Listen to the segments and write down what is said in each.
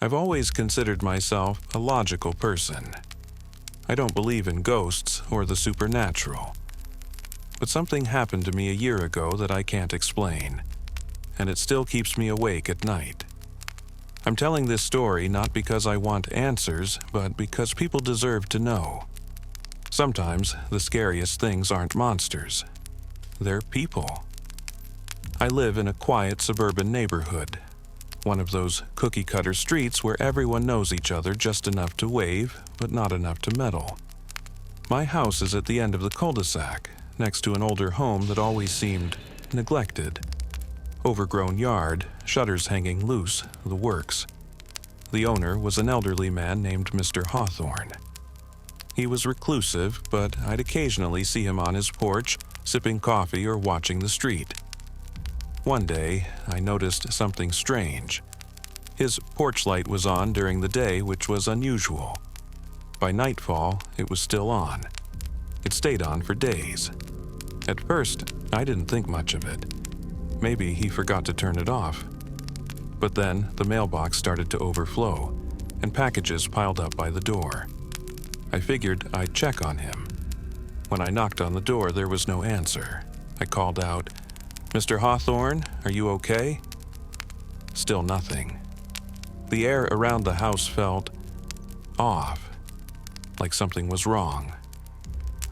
I've always considered myself a logical person. I don't believe in ghosts or the supernatural. But something happened to me a year ago that I can't explain, and it still keeps me awake at night. I'm telling this story not because I want answers, but because people deserve to know. Sometimes the scariest things aren't monsters. They're people. I live in a quiet suburban neighborhood, one of those cookie-cutter streets where everyone knows each other just enough to wave, but not enough to meddle. My house is at the end of the cul-de-sac, next to an older home that always seemed neglected. Overgrown yard, shutters hanging loose, the works. The owner was an elderly man named Mr. Hawthorne. He was reclusive, but I'd occasionally see him on his porch, sipping coffee or watching the street. One day, I noticed something strange. His porch light was on during the day, which was unusual. By nightfall, it was still on. It stayed on for days. At first, I didn't think much of it. Maybe he forgot to turn it off. But then, the mailbox started to overflow, and packages piled up by the door. I figured I'd check on him. When I knocked on the door, there was no answer. I called out, "Mr. Hawthorne, are you okay?" Still nothing. The air around the house felt off, like something was wrong.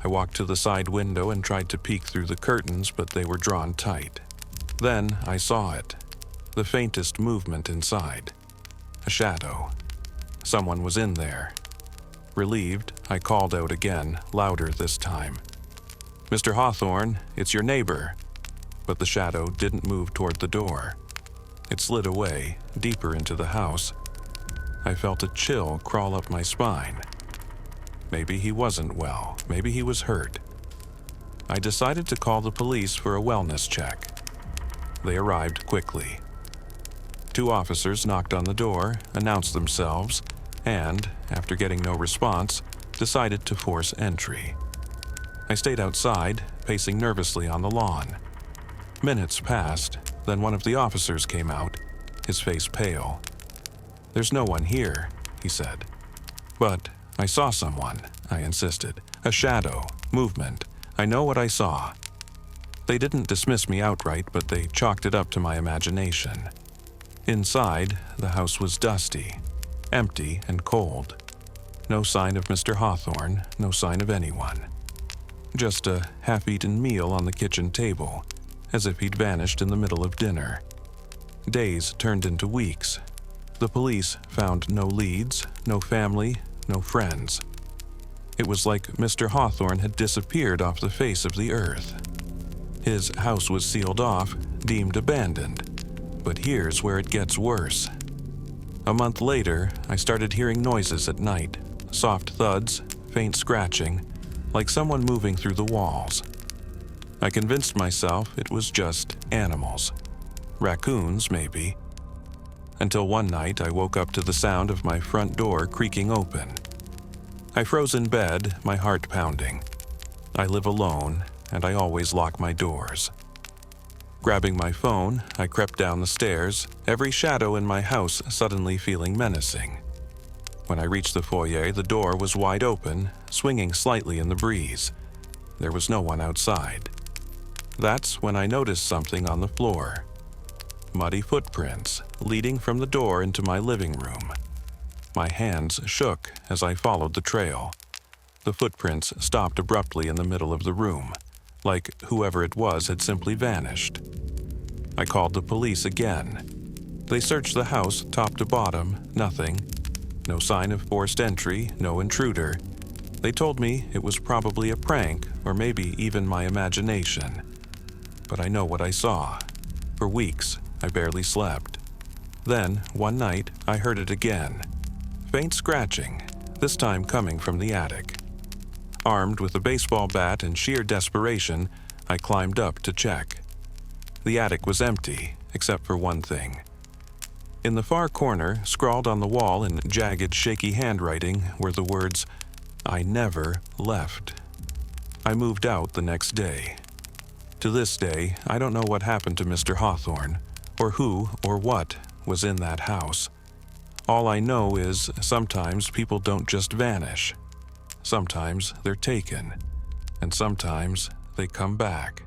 I walked to the side window and tried to peek through the curtains, but they were drawn tight. Then I saw it, the faintest movement inside. A shadow. Someone was in there. Relieved, I called out again, louder this time. "Mr. Hawthorne, it's your neighbor." But the shadow didn't move toward the door. It slid away, deeper into the house. I felt a chill crawl up my spine. Maybe he wasn't well. Maybe he was hurt. I decided to call the police for a wellness check. They arrived quickly. 2 officers knocked on the door, announced themselves, and, after getting no response, decided to force entry. I stayed outside, pacing nervously on the lawn. Minutes passed, then one of the officers came out, his face pale. "There's no one here," he said. "But I saw someone," I insisted. "A shadow, movement. I know what I saw." They didn't dismiss me outright, but they chalked it up to my imagination. Inside, the house was dusty, empty and cold. No sign of Mr. Hawthorne, no sign of anyone. Just a half-eaten meal on the kitchen table, as if he'd vanished in the middle of dinner. Days turned into weeks. The police found no leads, no family, no friends. It was like Mr. Hawthorne had disappeared off the face of the earth. His house was sealed off, deemed abandoned. But here's where it gets worse. A month later, I started hearing noises at night, soft thuds, faint scratching, like someone moving through the walls. I convinced myself it was just animals. Raccoons, maybe. Until one night I woke up to the sound of my front door creaking open. I froze in bed, my heart pounding. I live alone, and I always lock my doors. Grabbing my phone, I crept down the stairs, every shadow in my house suddenly feeling menacing. When I reached the foyer, the door was wide open, swinging slightly in the breeze. There was no one outside. That's when I noticed something on the floor. Muddy footprints, leading from the door into my living room. My hands shook as I followed the trail. The footprints stopped abruptly in the middle of the room, like whoever it was had simply vanished. I called the police again. They searched the house top to bottom, nothing. No sign of forced entry, no intruder. They told me it was probably a prank, or maybe even my imagination. But I know what I saw. For weeks, I barely slept. Then, one night, I heard it again. Faint scratching, this time coming from the attic. Armed with a baseball bat and sheer desperation, I climbed up to check. The attic was empty, except for one thing. In the far corner, scrawled on the wall in jagged, shaky handwriting, were the words, "I never left." I moved out the next day. To this day, I don't know what happened to Mr. Hawthorne, or who or what was in that house. All I know is sometimes people don't just vanish. Sometimes they're taken, and sometimes they come back.